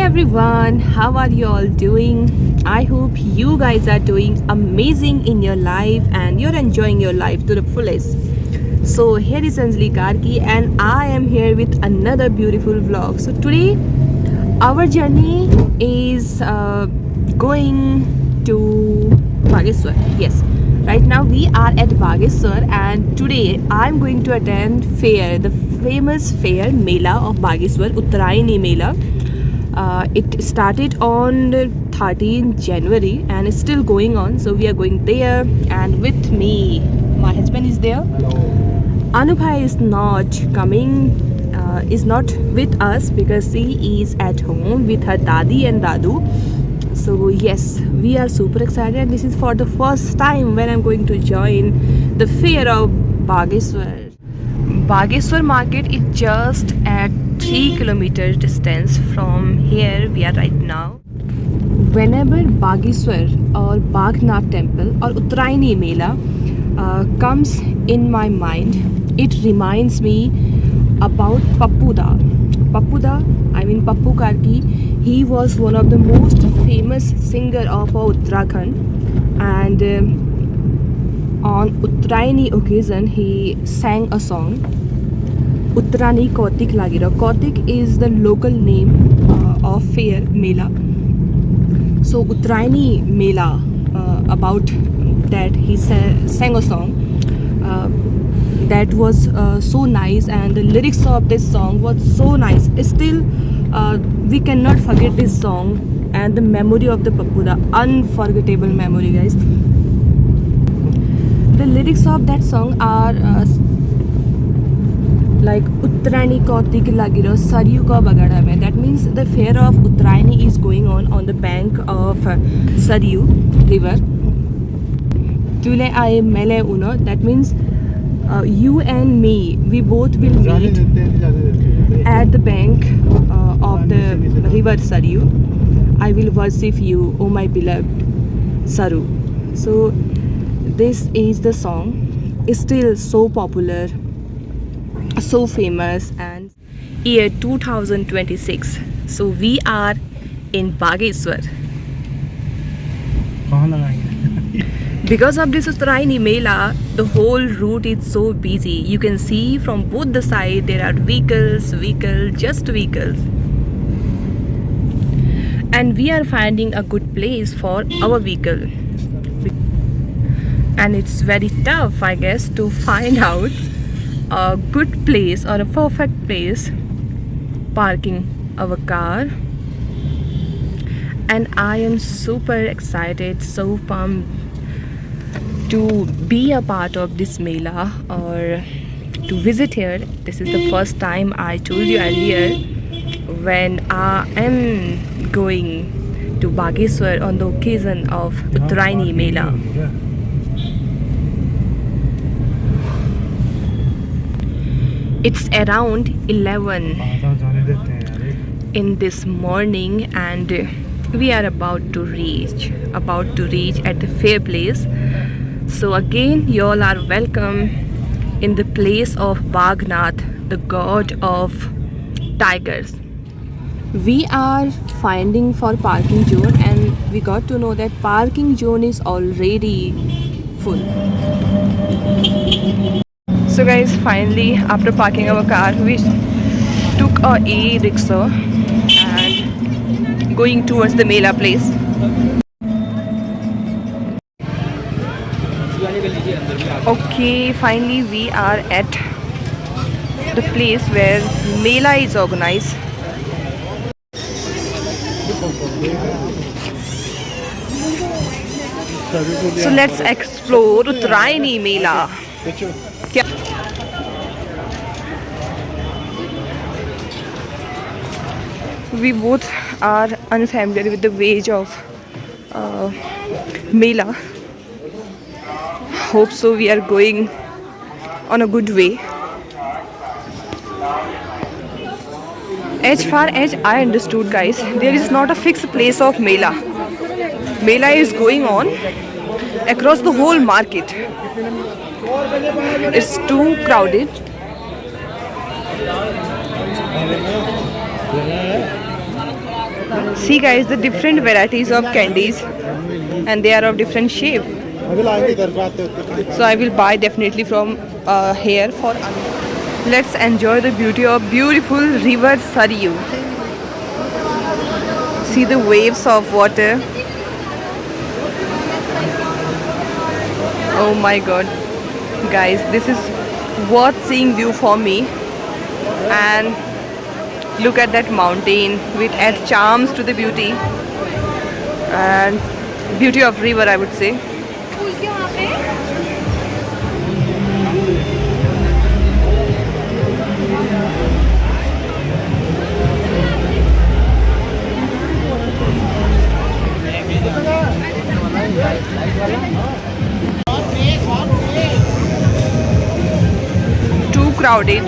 everyone, how are you all doing? I hope you guys are doing amazing in your life and you're enjoying your life to the fullest. So here is Anjali Karki and I am here with another beautiful vlog. So today our journey is going to Bageshwar. Yes, right now we are at Bageshwar and today I'm going to attend fair, the famous fair Mela of Bageshwar, Uttarayani Mela. It started on 13 January and it's still going on. So we are going there and with me, my husband is there. Anubhai is not coming, is not with us because she is at home with her Dadi and Dadu. So yes, we are super excited and this is for the first time when I'm going to join the fair of Bageshwar. Bageshwar market is just at 3 kilometers distance from here we are right now. Whenever Bageshwar or Bagnath temple or Uttarayani Mela comes in my mind, it reminds me about Pappuda. Pappuda, I mean Pappu Karki, he was one of the most famous singer of Uttarakhand and on Uttarayani occasion he sang a song Uttarani Kautik Lagira. Kautik is the local name of fair Mela. So Uttarayani Mela, about that he sang a song that was so nice and the lyrics of this song was so nice. Still we cannot forget this song and the memory of the Pappuda, unforgettable memory guys. The lyrics of that song are like Uttarani Kautik Lagiro Saryu Ka Bagada Mein. That means the fair of Uttarayani is going on the bank of Saryu river. Tule Aaye Mele Uno. That means you and me, we both will meet at the bank of the river Saryu. I will worship you, oh my beloved Saru. So this is the song. It's still so popular, so famous, and year 2026. So we are in Bageshwar. Because of this Uttarayani Mela, the whole route is so busy. You can see from both the sides there are vehicles, just vehicles. And we are finding a good place for our vehicle. And it's very tough, I guess, to find out a good place or a perfect place parking our car. And I am super excited, so pumped to be a part of this Mela or to visit here. This is the first time, I told you earlier, when I am going to Bageshwar on the occasion of Uttarayani Mela. It's around 11 in this morning and we are about to reach at the fair place. So again, you all are welcome in the place of Bagnath, the god of tigers. We are finding for parking zone and we got to know that parking zone is already full. So guys, finally after parking our car, we took a e-rickshaw and going towards the Mela place. Okay, finally we are at the place where Mela is organized. So let's explore Uttarayani Mela. We both are unfamiliar with the ways of Mela. Hope so we are going on a good way. As far as I understood guys, there is not a fixed place of Mela. Mela is going on across the whole market. It's too crowded. See guys, the different varieties of candies, and they are of different shape. So I will buy definitely from here for. Let's enjoy the beauty of beautiful river Saryu. See the waves of water. Oh my god, guys, this is worth seeing view for me. And look at that mountain, which adds charms to the beauty and beauty of river, I would say. 'Too crowded.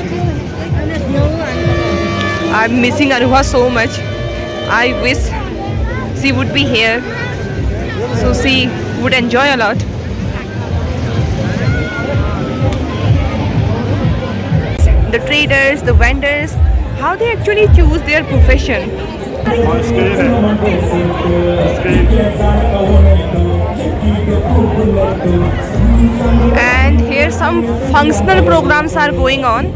I'm missing Anuha so much. I wish she would be here, so she would enjoy a lot. The traders, the vendors, how they actually choose their profession. And here some functional programs are going on.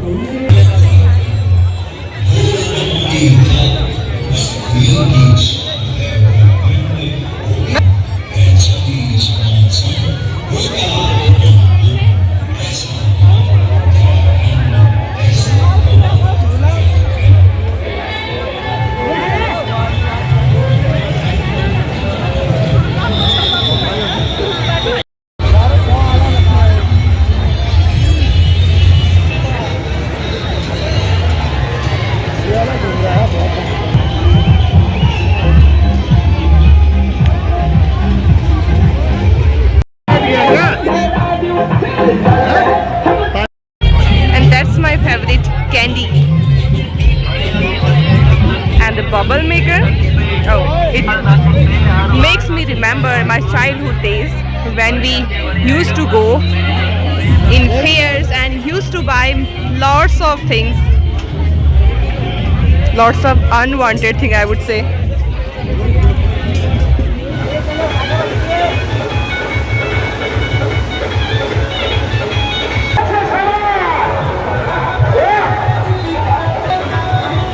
And that's my favorite candy. And the bubble maker, oh, it makes me remember my childhood days when we used to go in fairs and used to buy lots of things, lots of unwanted things, I would say.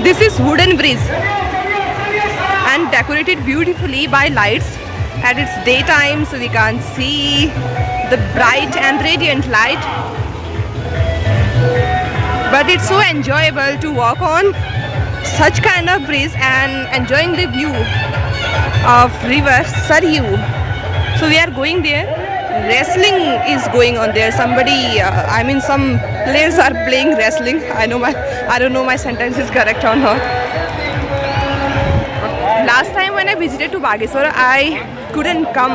This is wooden bridge and decorated beautifully by lights at its daytime, so we can't see the bright and radiant light. But it's so enjoyable to walk on such kind of bridge and enjoying the view of river Saryu. So we are going there. Wrestling is going on there. Somebody, some players are playing wrestling. I don't know my sentence is correct or not. Last time when I visited to Bageshwar, I couldn't come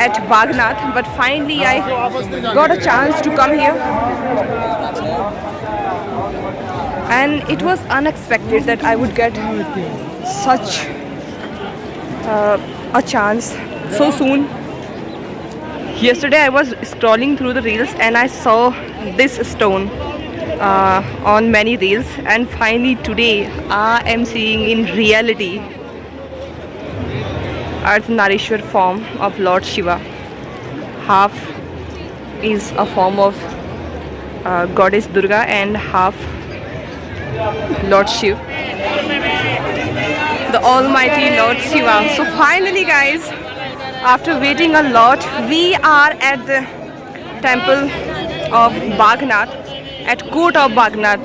at Bagnath, but finally I got a chance to come here. And it was unexpected that I would get such a chance so soon. Yesterday I was scrolling through the reels and I saw this stone on many reels, and finally today I am seeing in reality Ardhanarishwar form of Lord Shiva. Half is a form of goddess Durga and half Lord Shiva, the almighty Lord Shiva. So finally guys, after waiting a lot, we are at the temple of Bagnath, at court of Bagnath.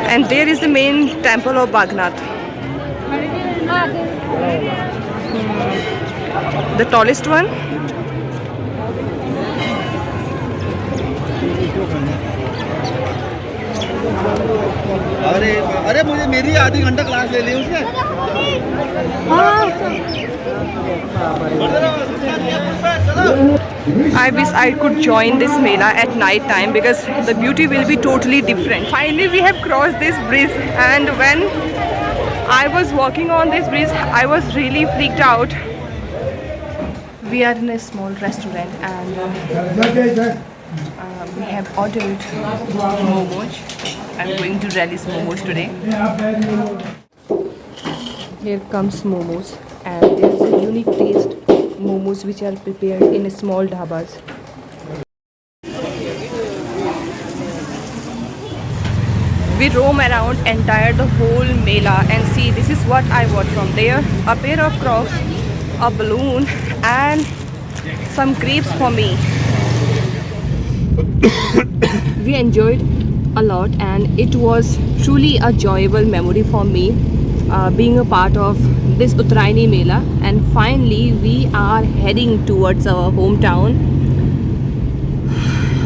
And there is the main temple of Bagnath, the tallest one. अरे मुझे मेरी आधी घंटा class ले ली उसने। I wish I could join this Mela at night time because the beauty will be totally different. Finally we have crossed this bridge, and when I was walking on this bridge I was really freaked out We are in a small restaurant and we have ordered momos. I'm going to Rally's momos today. Here comes momos, and there is a unique taste momos which are prepared in small dhabas. We roam around entire the whole mela and see this is what I bought from there. A pair of Crocs, a balloon and some grapes for me. We enjoyed a lot and it was truly a joyable memory for me being a part of this Uttarayani Mela, and finally we are heading towards our hometown.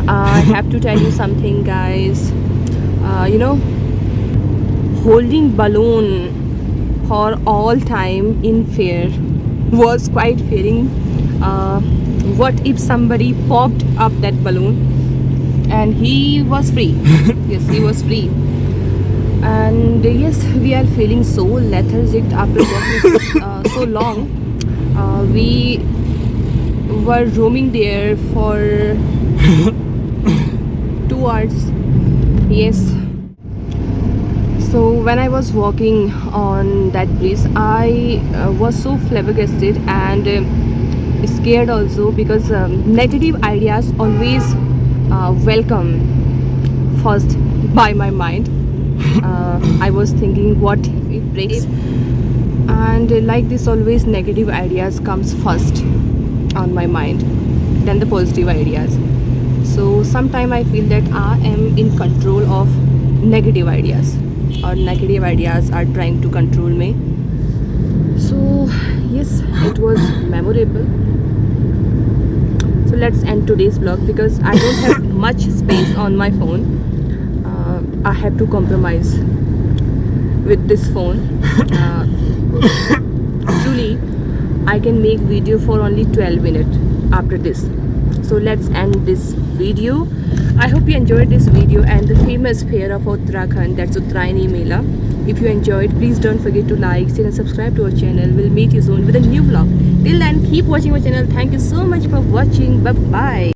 I have to tell you something, guys. Holding balloon for all time in fair was quite fearing. What if somebody popped up that balloon and he was free? Yes, he was free. And yes, we are feeling so lethargic after walking so long. We were roaming there for 2 hours. Yes. So when I was walking on that bridge, I was so flabbergasted and scared also, because negative ideas always welcome first by my mind. I was thinking, what if it breaks? And like this, always negative ideas comes first on my mind, then the positive ideas. So sometimes I feel that I am in control of negative ideas, or negative ideas are trying to control me. So yes, it was memorable. So let's end today's vlog because I don't have much space on my phone. I have to compromise with this phone. Truly, I can make video for only 12 minutes after this. So let's end this video. I hope you enjoyed this video and the famous fair of Uttarakhand, that's Uttarayani Mela. If you enjoyed, please don't forget to like, share and subscribe to our channel. We'll meet you soon with a new vlog. Till then, keep watching our channel. Thank you so much for watching. Bye bye.